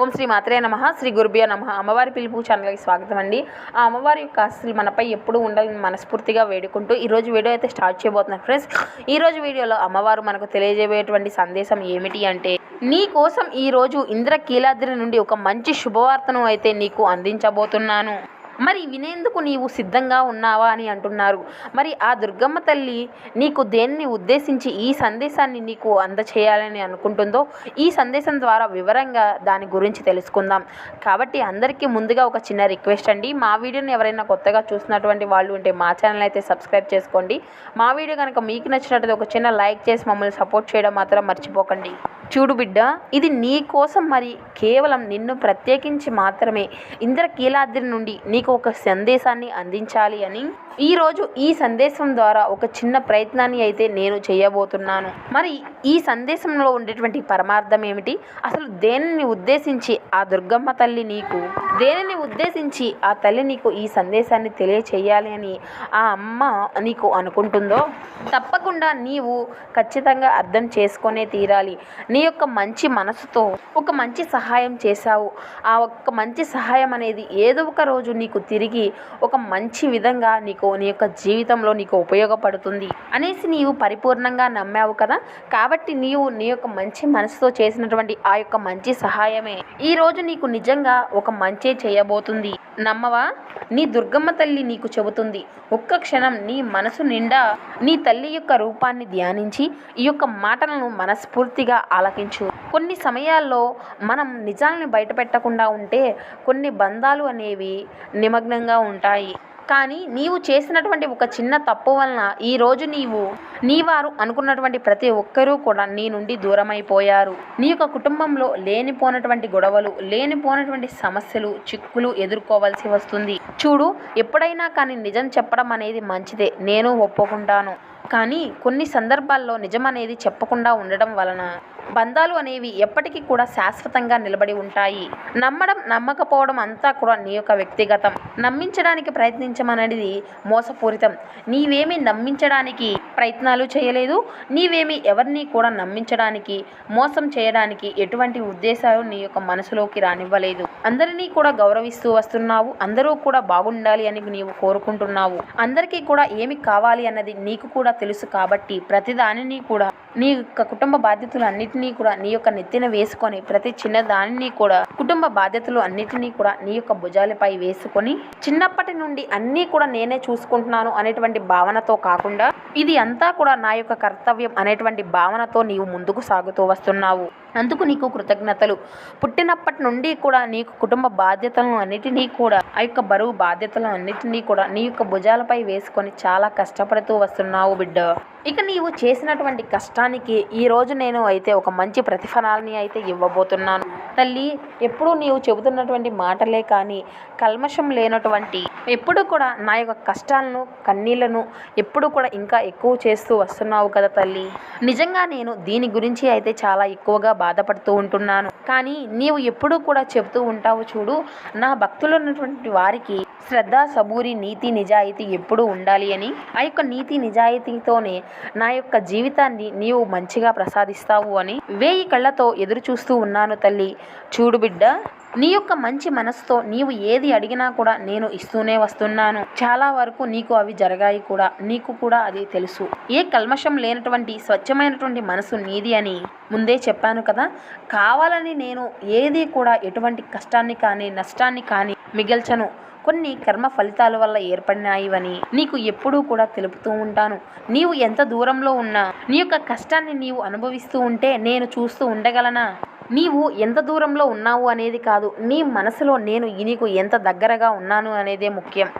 ఓం శ్రీ మాత్రే నమః. శ్రీ గురుభ్యో నమః. అమ్మవారి పిలుపు ఛానల్కి స్వాగతం అండి. ఆ అమ్మవారి యొక్క ఆశీస్సులు మనపై ఎప్పుడు ఉండాలని మనస్ఫూర్తిగా వేడుకుంటూ ఈరోజు వీడియో అయితే స్టార్ట్ చేయబోతున్నాను ఫ్రెండ్స్. ఈరోజు వీడియోలో అమ్మవారు మనకు తెలియజేయబోయేటువంటి సందేశం ఏమిటి అంటే, నీ కోసం ఈరోజు ఇంద్రకీలాద్రి నుండి ఒక మంచి శుభవార్తను అయితే నీకు అందించబోతున్నాను. మరి వినేందుకు నీవు సిద్ధంగా ఉన్నావా అని అంటున్నారు. మరి ఆ దుర్గమ్మ తల్లి నీకు దేన్ని ఉద్దేశించి ఈ సందేశాన్ని నీకు అందచేయాలని అనుకుంటుందో ఈ సందేశం ద్వారా వివరంగా దాని గురించి తెలుసుకుందాం. కాబట్టి అందరికీ ముందుగా ఒక చిన్న రిక్వెస్ట్ అండి, మా వీడియోని ఎవరైనా కొత్తగా చూసినటువంటి వాళ్ళు ఉంటే మా ఛానల్ అయితే సబ్స్క్రైబ్ చేసుకోండి. మా వీడియో కనుక మీకు నచ్చినట్లయితే ఒక చిన్న లైక్ చేసి మమ్మల్ని సపోర్ట్ చేయడం మాత్రం మర్చిపోకండి. చూడు బిడ్డ, ఇది నీ కోసం, మరి కేవలం నిన్ను ప్రత్యేకించి మాత్రమే ఇంద్రకీలాద్రి నుండి నీకు ఒక సందేశాన్ని అందించాలి అని ఈరోజు ఈ సందేశం ద్వారా ఒక చిన్న ప్రయత్నాన్ని అయితే నేను చేయబోతున్నాను. మరి ఈ సందేశంలో ఉండేటువంటి పరమార్థం ఏమిటి, అసలు దేనిని ఉద్దేశించి ఆ దుర్గమ్మ తల్లి నీకు ఆ తల్లి నీకు ఈ సందేశాన్ని తెలియచేయాలి అని ఆ అమ్మ నీకు అనుకుంటుందో తప్పకుండా నీవు ఖచ్చితంగా అర్థం చేసుకొనే తీరాలి. నీ యొక్క మంచి మనసుతో ఒక మంచి సహాయం చేశావు. ఆ ఒక్క మంచి సహాయం అనేది ఏదో ఒక రోజు నీకు తిరిగి ఒక మంచి విధంగా నీకు నీ యొక్క జీవితంలో నీకు ఉపయోగపడుతుంది అనేసి నీవు పరిపూర్ణంగా నమ్మావు కదా. కాబట్టి నీవు నీ యొక్క మంచి మనసుతో చేసినటువంటి ఆ యొక్క మంచి సహాయమే ఈరోజు నీకు నిజంగా ఒక మంచి చేయబోతుంది. నమ్మవా? నీ దుర్గమ్మ తల్లి నీకు చెబుతుంది. ఒక్క క్షణం నీ మనసు నిండా నీ తల్లి యొక్క రూపాన్ని ధ్యానించి ఈ యొక్క మాటలను మనస్ఫూర్తిగా ఆలకించు. కొన్ని సమయాల్లో మనం నిజాలను బయటపెట్టకుండా ఉంటే కొన్ని బంధాలు అనేవి నిమగ్నంగా ఉంటాయి. కానీ నీవు చేసినటువంటి ఒక చిన్న తప్పు వలన ఈరోజు నీవారు అనుకున్నటువంటి ప్రతి ఒక్కరూ కూడా నీ నుండి దూరమైపోయారు. నీ యొక్క కుటుంబంలో లేనిపోనటువంటి గొడవలు, లేనిపోనటువంటి సమస్యలు, చిక్కులు ఎదుర్కోవాల్సి వస్తుంది. చూడు, ఎప్పుడైనా కానీ నిజం చెప్పడం అనేది మంచిదే, నేను ఒప్పుకుంటాను. కానీ కొన్ని సందర్భాల్లో నిజం అనేది చెప్పకుండా ఉండడం వలన బంధాలు అనేవి ఎప్పటికీ కూడా శాశ్వతంగా నిలబడి ఉంటాయి. నమ్మడం నమ్మకపోవడం అంతా కూడా నీ యొక్క వ్యక్తిగతం. నమ్మించడానికి ప్రయత్నించమనేది మోసపూరితం. నీవేమీ నమ్మించడానికి ప్రయత్నాలు చేయలేదు, నీవేమీ ఎవరిని కూడా నమ్మించడానికి, మోసం చేయడానికి ఎటువంటి ఉద్దేశాలు నీ యొక్క మనసులోకి రానివ్వలేదు. అందరినీ కూడా గౌరవిస్తూ వస్తున్నావు. అందరూ కూడా బాగుండాలి అని నీవు కోరుకుంటున్నావు. అందరికీ కూడా ఏమి కావాలి అన్నది నీకు కూడా తెలుసు. కాబట్టి ప్రతిదానిని కూడా నీ యొక్క కుటుంబ బాధ్యతలు అన్నిటినీ కూడా నీ యొక్క నెత్తిన వేసుకొని, ప్రతి చిన్న దానిని కూడా కుటుంబ బాధ్యతలు అన్నిటినీ కూడా నీ యొక్క భుజాలపై వేసుకొని, చిన్నప్పటి నుండి అన్నీ కూడా నేనే చూసుకుంటున్నాను అనేటువంటి భావనతో కాకుండా ఇది అంతా కూడా నా యొక్క కర్తవ్యం అనేటువంటి భావనతో నీవు ముందుకు సాగుతూ వస్తున్నావు. అందుకు నీకు కృతజ్ఞతలు. పుట్టినప్పటి నుండి కూడా నీకు కుటుంబ బాధ్యతలను అన్నిటినీ కూడా ఆ యొక్క బరువు బాధ్యతలను అన్నిటినీ కూడా నీ యొక్క భుజాలపై వేసుకొని చాలా కష్టపడుతూ వస్తున్నావు బిడ్డ. ఇక నీవు చేసినటువంటి కష్టానికి ఈరోజు నేను అయితే ఒక మంచి ప్రతిఫలాన్ని అయితే ఇవ్వబోతున్నాను. తల్లి, ఎప్పుడూ నీవు చెబుతున్నటువంటి మాటలే కానీ కల్మషం లేనటువంటి, ఎప్పుడు కూడా నా యొక్క కష్టాలను, కన్నీళ్లను ఎప్పుడు కూడా ఇంకా ఎక్కువ చేస్తూ వస్తున్నావు కదా తల్లి. నిజంగా నేను దీని గురించి అయితే చాలా ఎక్కువగా బాధపడుతూ ఉంటున్నాను. కానీ నీవు ఎప్పుడూ కూడా చెబుతూ ఉంటావు, చూడు, నా భక్తులు ఉన్నటువంటి వారికి శ్రద్ధ, సబూరి, నీతి, నిజాయితీ ఎప్పుడూ ఉండాలి అని. ఆ యొక్క నీతి నిజాయితీతోనే నా యొక్క జీవితాన్ని నీవు మంచిగా ప్రసాదిస్తావు అని 1000 కళ్ళతో ఎదురు చూస్తూ ఉన్నాను తల్లి. చూడు బిడ్డ, నీ యొక్క మంచి మనసుతో నీవు ఏది అడిగినా కూడా నేను ఇస్తూనే వస్తున్నాను. చాలా వరకు నీకు అవి జరగాయి కూడా, నీకు కూడా అది తెలుసు. ఏ కల్మషం లేనటువంటి స్వచ్ఛమైనటువంటి మనసు నీది అని ముందే చెప్పాను కదా. కావాలని నేను ఏది కూడా ఎటువంటి కష్టాన్ని కానీ నష్టాన్ని కానీ మిగల్చను. కొన్ని కర్మ ఫలితాల వల్ల ఏర్పడినాయివని నీకు ఎప్పుడూ కూడా తెలుపుతూ ఉంటాను. నీవు ఎంత దూరంలో ఉన్నా నీ యొక్క కష్టాన్ని నీవు అనుభవిస్తూ ఉంటే నేను చూస్తూ ఉండగలనా? నీవు ఎంత దూరంలో ఉన్నావు అనేది కాదు, నీ మనసులో నేను నీకు ఎంత దగ్గరగా ఉన్నాను అనేదే ముఖ్యం.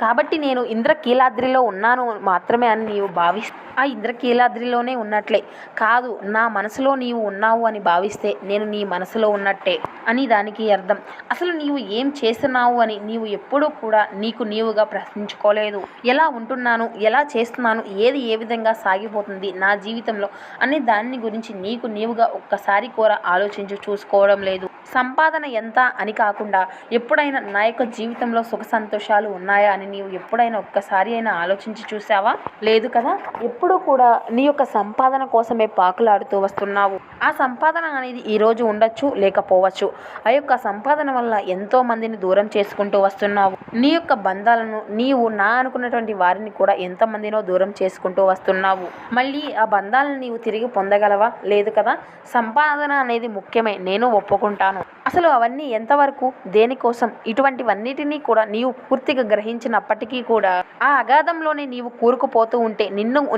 కాబట్టి నేను ఇంద్రకీలాద్రిలో ఉన్నాను మాత్రమే అని నీవు భావిస్తే ఆ ఇంద్రకీలాద్రిలోనే ఉన్నట్లే. కాదు, నా మనసులో నీవు ఉన్నావు అని భావిస్తే నేను నీ మనసులో ఉన్నట్టే అని దానికి అర్థం. అసలు నీవు ఏం చేస్తున్నావు అని నీవు ఎప్పుడూ కూడా నీవుగా ప్రశ్నించుకోలేదు. ఎలా ఉంటున్నాను, ఎలా చేస్తున్నాను, ఏది ఏ విధంగా సాగిపోతుంది నా జీవితంలో అనే దాని గురించి నీవుగా ఒక్కసారి కూడా ఆలోచించి చూసుకోవడం లేదు. సంపాదన ఎంత అని కాకుండా ఎప్పుడైనా నా యొక్క జీవితంలో సుఖ సంతోషాలు ఉన్నాయా అని అని నీవు ఎప్పుడైనా ఒక్కసారి అయినా ఆలోచించి చూసావా? లేదు కదా. ఎప్పుడూ కూడా నీ యొక్క సంపాదన కోసమే పాకులాడుతూ వస్తున్నావు. ఆ సంపాదన అనేది ఈరోజు ఉండొచ్చు, లేకపోవచ్చు. ఆ యొక్క సంపాదన వల్ల ఎంతో మందిని దూరం చేసుకుంటూ వస్తున్నావు. నీ యొక్క బంధాలను నీవు నా అనుకున్నటువంటి వారిని కూడా ఎంతమందినో దూరం చేసుకుంటూ వస్తున్నావు. మళ్ళీ ఆ బంధాలను నీవు తిరిగి పొందగలవా? లేదు కదా. సంపాదన అనేది ముఖ్యమే, నేను ఒప్పుకుంటాను. అసలు అవన్నీ ఎంతవరకు, దేనికోసం, ఇటువంటివన్నిటినీ కూడా నీవు పూర్తిగా గ్రహించినప్పటికీ కూడా ఆ అగాధంలోనే నీవు కూరుకుపోతూ ఉంటే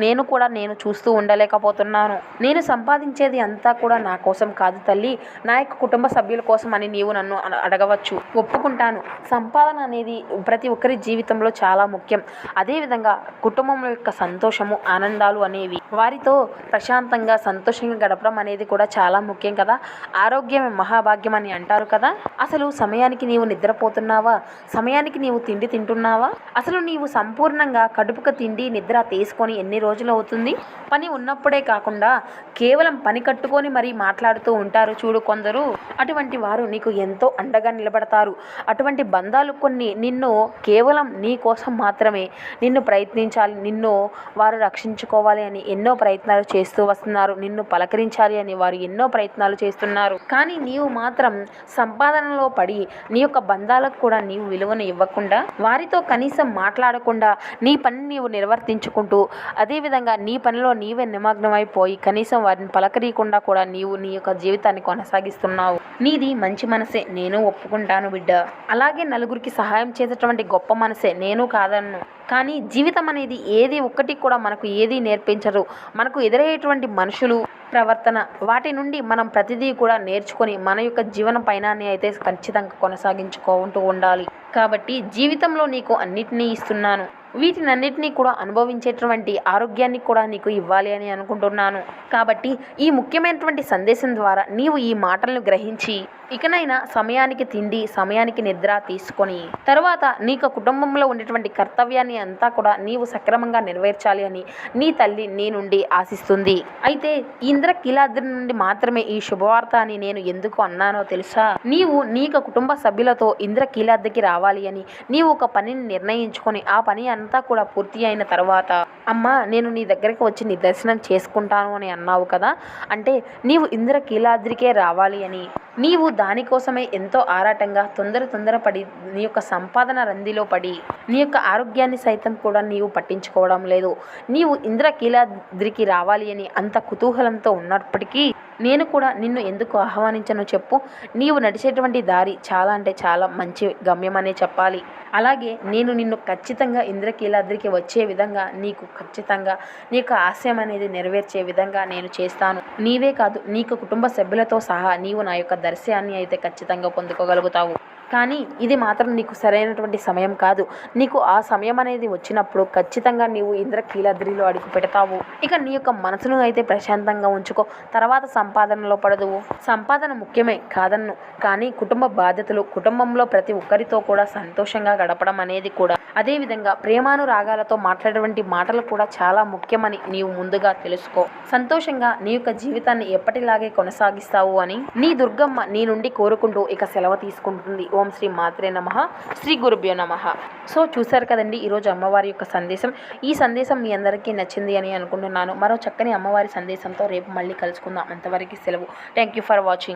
నేను కూడా చూస్తూ ఉండలేకపోతున్నాను. నేను సంపాదించేది అంతా కూడా నా కోసం కాదు తల్లి, నా యొక్క కుటుంబ సభ్యుల కోసం అని నీవు నన్ను అడగవచ్చు. ఒప్పుకుంటాను. సంపాదన అనేది ప్రతి ఒక్కరి జీవితంలో చాలా ముఖ్యం. అదేవిధంగా కుటుంబం యొక్క సంతోషము, ఆనందాలు అనేవి వారితో ప్రశాంతంగా సంతోషంగా గడపడం అనేది కూడా చాలా ముఖ్యం కదా. ఆరోగ్యమే మహాభాగ్యం అని అంటారు కదా. అసలు సమయానికి నీవు నిద్రపోతున్నావా? సమయానికి నీవు తిండి తింటున్నావా? అసలు నీవు సంపూర్ణంగా కడుపుకు తిండి నిద్ర తీసుకొని ఎన్ని రోజులు అవుతుంది? పని ఉన్నప్పుడే కాకుండా కేవలం పని కట్టుకొని మరీ మాట్లాడుతూ ఉంటారు చూడు కొందరు. అటువంటి వారు నీకు ఎంతో అండగా నిలబడతారు. అటువంటి బంధాలు కొన్ని నిన్ను కేవలం నీ కోసం మాత్రమే నిన్ను ప్రయత్నించాలి, నిన్ను వారు రక్షించుకోవాలి అని ఎన్నో ప్రయత్నాలు చేస్తూ వస్తున్నారు. నిన్ను పలకరించాలి అని వారు ఎన్నో ప్రయత్నాలు చేస్తున్నారు. కానీ నీవు మాత్రం సంపాదనలో పడి నీ యొక్క బంధాలకు కూడా నీవు విలువను ఇవ్వకుండా, వారితో కనీసం మాట్లాడకుండా నీ పని నీవు నిర్వర్తించుకుంటూ, అదేవిధంగా నీ పనిలో నీవే నిమగ్నమైపోయి కనీసం వారిని పలకరీయకుండా కూడా నీవు నీ యొక్క జీవితాన్ని కొనసాగిస్తున్నావు. నీది మంచి మనసే, నేను ఒప్పుకుంటాను బిడ్డ. అలాగే నలుగురికి సహాయం చేసేటువంటి గొప్ప మనసే, నేను కాదన్ను. కానీ జీవితం అనేది ఏది ఒక్కటి కూడా మనకు ఏది నేర్పించరు. మనకు ఎదురయ్యేటువంటి మనుషులు, ప్రవర్తన, వాటి నుండి మనం ప్రతిదీ కూడా నేర్చుకొని మన యొక్క జీవన పయనాన్ని అయితే ఖచ్చితంగా కొనసాగించుకుంటూ ఉండాలి. కాబట్టి జీవితంలో నీకు అన్నిటినీ ఇస్తున్నాను. వీటినన్నిటినీ కూడా అనుభవించేటువంటి ఆరోగ్యాన్ని కూడా నీకు ఇవ్వాలి అని అనుకుంటున్నాను. కాబట్టి ఈ ముఖ్యమైనటువంటి సందేశం ద్వారా నీవు ఈ మాటలను గ్రహించి ఇకనైనా సమయానికి తిండి, సమయానికి నిద్ర తీసుకొని తర్వాత నీకు కుటుంబంలో ఉండేటువంటి కర్తవ్యాన్ని అంతా కూడా నీవు సక్రమంగా నెరవేర్చాలి అని నీ తల్లి నీ నుండి ఆశిస్తుంది. అయితే ఇంద్రకీలాద్రి నుండి మాత్రమే ఈ శుభవార్త అని నేను ఎందుకు అన్నానో తెలుసా? నీకు కుటుంబ సభ్యులతో ఇంద్రకీలాద్రికి రావాలి అని నీవు ఒక పనిని నిర్ణయించుకొని ఆ పని అంతా కూడా పూర్తి అయిన తర్వాత, అమ్మా నేను నీ దగ్గరికి వచ్చి నీ దర్శనం చేసుకుంటాను అని అన్నావు కదా. అంటే నీవు ఇంద్రకీలాద్రికే రావాలి అని, నీవు దానికోసమే ఎంతో ఆరాటంగా తొందరపడి నీ యొక్క సంపాదన రందిలో పడి నీ యొక్క ఆరోగ్యాన్ని సైతం కూడా నీవు పట్టించుకోవడం లేదు. నీవు ఇంద్రకీలాద్రికి రావాలి అని అంత కుతూహలంతో ఉన్నప్పటికీ నేను కూడా నిన్ను ఎందుకు ఆహ్వానించను చెప్పు? నీవు నడిచేటువంటి దారి చాలా అంటే చాలా మంచి గమ్యమనే చెప్పాలి. అలాగే నేను నిన్ను ఖచ్చితంగా ఇంద్రకీలాద్రికి వచ్చే విధంగా, నీకు ఖచ్చితంగా నీ యొక్క ఆశయం అనేది నెరవేర్చే విధంగా నేను చేస్తాను. నీవే కాదు, నీకు కుటుంబ సభ్యులతో సహా నీవు నా యొక్క దర్శనాన్ని అయితే ఖచ్చితంగా పొందుకోగలుగుతావు. కానీ ఇది మాత్రం నీకు సరైనటువంటి సమయం కాదు. నీకు ఆ సమయం అనేది వచ్చినప్పుడు ఖచ్చితంగా నీవు ఇంద్రకీలాద్రిలో అడుగు పెడతావు. ఇక నీ యొక్క మనసును అయితే ప్రశాంతంగా ఉంచుకో. తర్వాత సంపాదనలో పడదువు. సంపాదన ముఖ్యమే కాదన్ను, కానీ కుటుంబ బాధ్యతలు, కుటుంబంలో ప్రతి ఒక్కరితో కూడా సంతోషంగా గడపడం అనేది కూడా, అదేవిధంగా ప్రేమానురాగాలతో మాట్లాడేటువంటి మాటలు కూడా చాలా ముఖ్యమని నీవు ముందుగా తెలుసుకో. సంతోషంగా నీ యొక్క జీవితాన్ని ఎప్పటిలాగే కొనసాగిస్తావు అని నీ దుర్గమ్మ నీ నుండి కోరుకుంటూ ఇక సెలవు తీసుకుంటుంది. ఓం శ్రీ మాత్రే నమః, శ్రీ గురుభ్యో నమః. సో చూశారు కదండి ఈరోజు అమ్మవారి యొక్క సందేశం. ఈ సందేశం మీ అందరికీ నచ్చింది అని అనుకుంటున్నాను. మరో చక్కని అమ్మవారి సందేశంతో రేపు మళ్ళీ కలుసుకుందాం. అంతవరకు సెలవు. Thank you for watching.